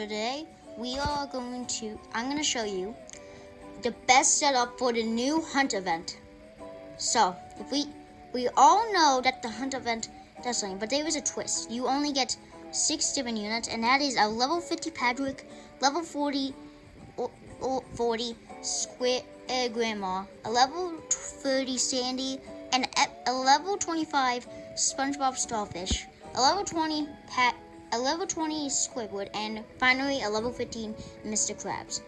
Today I'm going to show you the best setup for the new hunt event. So, if we all know that the hunt event does something, but there is a twist. You only get 6 different units, and that is a level 50 Patrick, level 40 Square Grandma, a level 30 Sandy, and a level 25 SpongeBob Starfish, a level 20 Squidward, and finally a level 15 Mr. Krabs.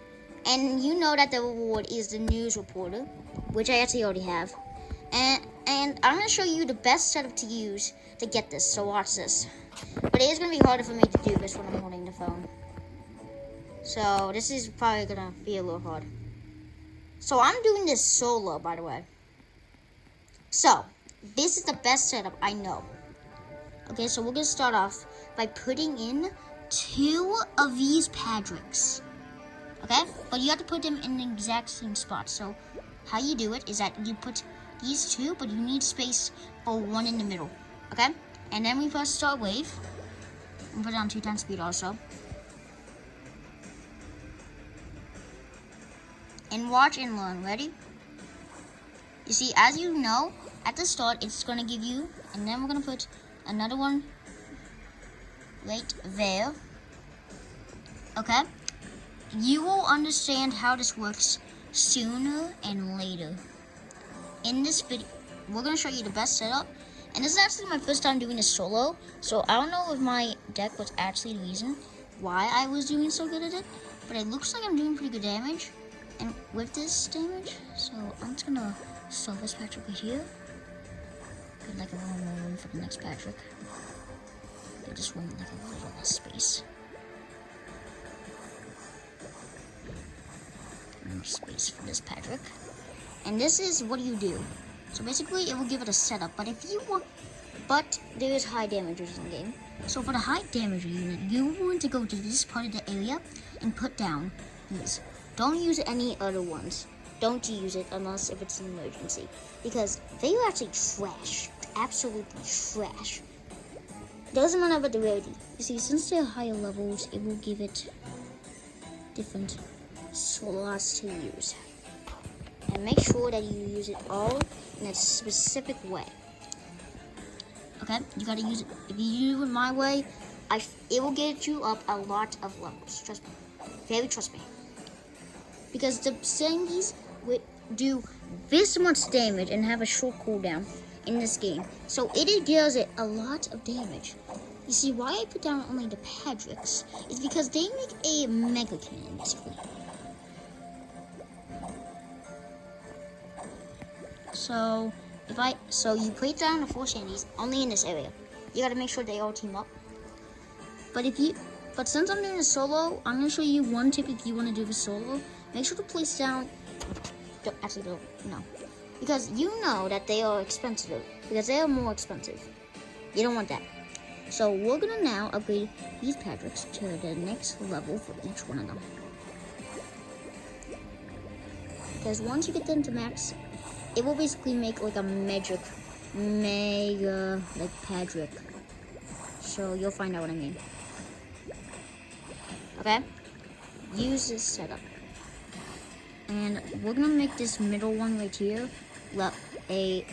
And you know that the reward is the news reporter, which I actually already have. And I'm going to show you the best setup to use to get this, so watch this. But it is going to be harder for me to do this when I'm holding the phone. So this is probably going to be a little hard. So I'm doing this solo, by the way. So, this is the best setup I know. Okay, so we're going to start off by putting in 2 of these Patricks. Okay? But you have to put them in the exact same spot. So, how you do it is that you put these 2, but you need space for 1 in the middle. Okay? And then we press start wave. And put it on 2 times speed also. And watch and learn. Ready? You see, as you know, at the start, it's going to give you, and then we're going to put another one right there. Okay? You will understand how this works sooner and later. In this video, we're going to show you the best setup. And this is actually my first time doing this solo. So I don't know if my deck was actually the reason why I was doing so good at it. But it looks like I'm doing pretty good damage. And with this damage, so I'm just going to start this Patrick right here. Put like a little more room for the next Patrick. I just want like a little less space. More space for this Patrick. And this is what you do. So basically it will give it a setup. But if you want, but there is high damagers in the game. So for the high damager unit, you want to go to this part of the area and put down these. Don't use any other ones. Don't use it unless if it's an emergency. Because they are actually trash. Absolutely trash. Doesn't matter about the rarity. You see, since they're higher levels, it will give it different slots to use. And make sure that you use it all in a specific way. Okay? You gotta use it. If you do it my way, it will get you up a lot of levels. Trust me. Very trust me. Because the Sandies would do this much damage and have a short cooldown in this game. So it deals it a lot of damage. You see, why I put down only the Patricks is because they make a mega cannon, basically. So you put down the 4 Sandies only in this area. You gotta make sure they all team up. But since I'm doing a solo, I'm gonna show you one tip if you want to do the solo. Make sure to place down. No, because you know that they are expensive. Because they are more expensive. You don't want that. So we're gonna now upgrade these Patricks to the next level for each one of them. Because once you get them to max, it will basically make like a mega like Patrick. So you'll find out what I mean. Okay? Use this setup. And we're gonna make this middle one right here a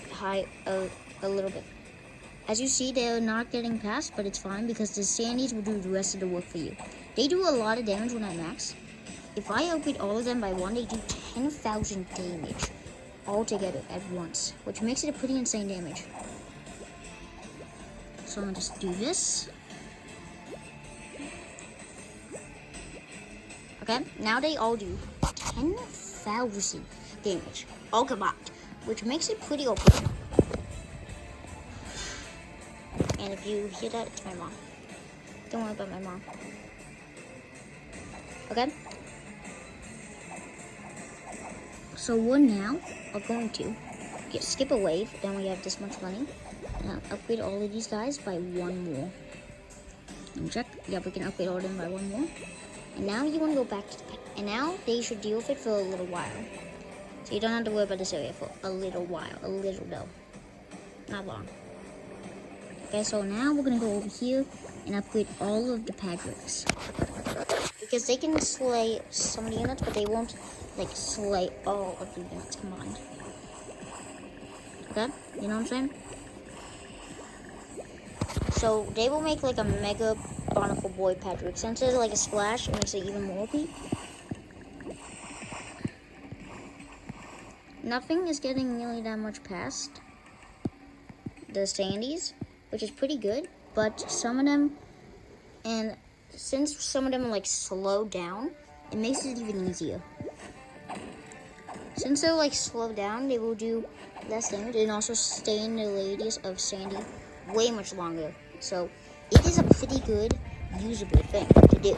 little bit. As you see, they're not getting past, but it's fine because the Sandies will do the rest of the work for you. They do a lot of damage when I max. If I upgrade all of them by 1, they do 10,000 damage all together at once, which makes it a pretty insane damage. So I'm gonna just do this. Okay, now they all do 10,000 damage, all combined, which makes it pretty OP. And if you hear that, it's my mom. Don't worry about my mom. Okay? So we're now going to skip a wave, then we have this much money, and I'll upgrade all of these guys by 1 more. And check, yep, we can upgrade all of them by 1 more. And now you want to go back to the pet. And now they should deal with it for a little while. So you don't have to worry about this area for a little while. A little though. Not long. Okay, so now we're going to go over here and upgrade all of the Patricks. because they can slay some of the units, but they won't like slay all of the units combined. Okay, you know what I'm saying? So they will make like a mega barnacle boy Patrick. Since there's like a splash, it makes it even more OP. Nothing is getting nearly that much past the Sandies, which is pretty good. But some of them, and since some of them are like slowed down, it makes it even easier. Since they're like slowed down, they will do less damage and also stay in the radius of Sandy way much longer. So it is a pretty good usable thing to do.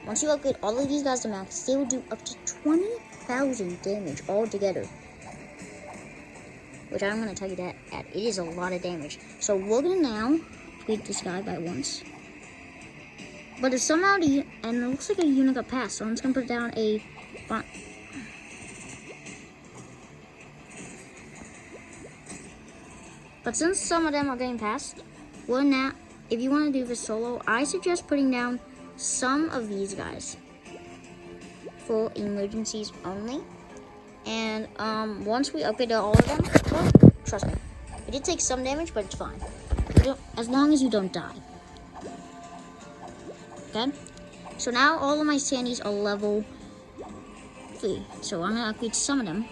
Once you upgrade all of these guys to max, they will do up to 20,000 damage altogether. Which I'm going to tell you that it is a lot of damage. So we're going to now upgrade this guy by once. But if somehow and it looks like a unit got passed, so I'm just going to put down a... But since some of them are getting passed, we're now, if you want to do this solo, I suggest putting down some of these guys for emergencies only. And once we upgrade all of them, well, trust me, it did take some damage, but it's fine. As long as you don't die. Okay? So now all of my Sandies are level 3. So I'm going to upgrade some of them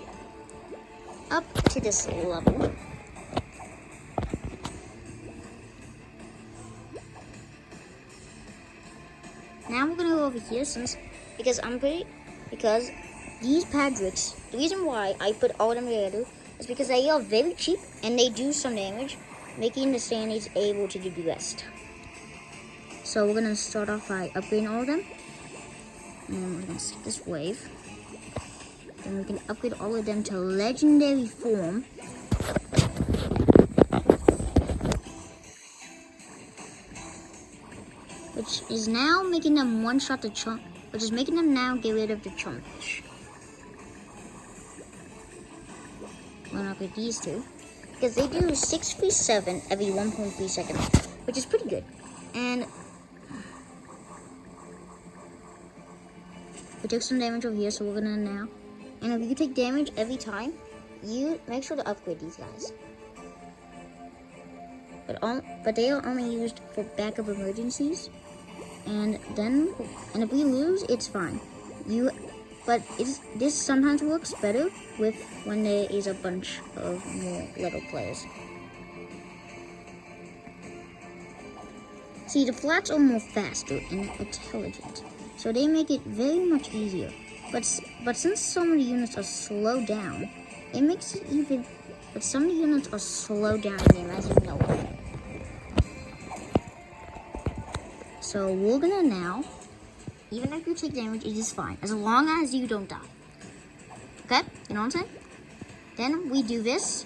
up to this level. Now we're gonna go over here because these Patricks, the reason why I put all of them together is because they are very cheap and they do some damage, making the Sandies able to do the rest. So we're gonna start off by upgrading all of them. And then we're gonna skip this wave. Then we can upgrade all of them to legendary form. Which is now making them one-shot the chunk, which is making them now get rid of the chunk fish. We're gonna upgrade these two, because they do 637 every 1.3 seconds, which is pretty good. And we took some damage over here, so we're gonna now, and if you take damage every time, you make sure to upgrade these guys. But they are only used for backup emergencies. And if we lose, it's fine. This sometimes works better when there is a bunch of more little players. See, the flats are more faster and intelligent, so they make it very much easier. But since so many units are slowed down, it makes it even. But some of the units are slowed down in the game, as you know. So we're gonna now, even if you take damage, it is fine, as long as you don't die. Okay, you know what I'm saying? Then we do this,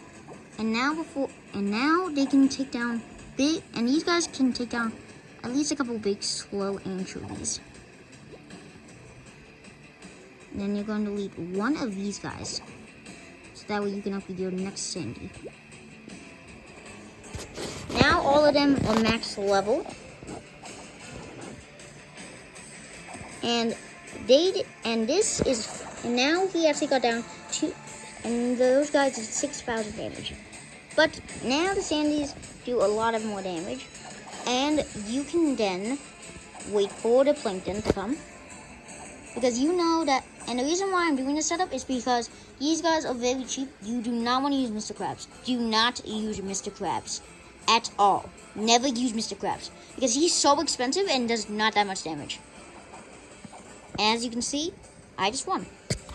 and now they can take down big, and these guys can take down at least a couple big slow anchovies. And then you're going to leave one of these guys, so that way you can upgrade your next Sandy. Now all of them are max level. And now he actually got down to, and those guys did 6,000 damage. But now the Sandies do a lot of more damage, and you can then wait for the Plankton to come. Because you know that, and the reason why I'm doing this setup is because these guys are very cheap. You do not want to use Mr. Krabs. Do not use Mr. Krabs at all. Never use Mr. Krabs, because he's so expensive and does not that much damage. As you can see, I just won.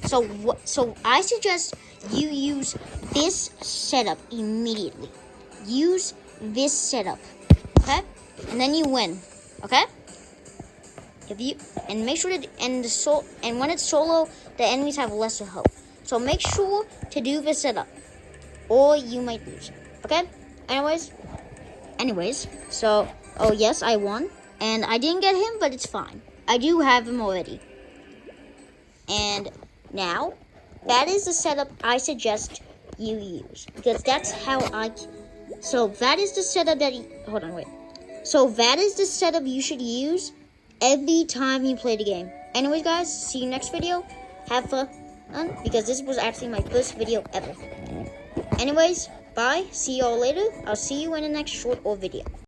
So I suggest you use this setup immediately. Use this setup, okay? And then you win, okay? And make sure that and when it's solo, the enemies have lesser health. So make sure to do this setup, or you might lose. Okay? Anyways. So yes, I won, and I didn't get him, but it's fine. I do have him already. And now, that is the setup I suggest you use, because that's how So that is the setup that So that is the setup you should use every time you play the game. Anyways, guys, see you next video. Have fun, because this was actually my first video ever. Anyways, bye. See y'all later. I'll see you in the next short or video.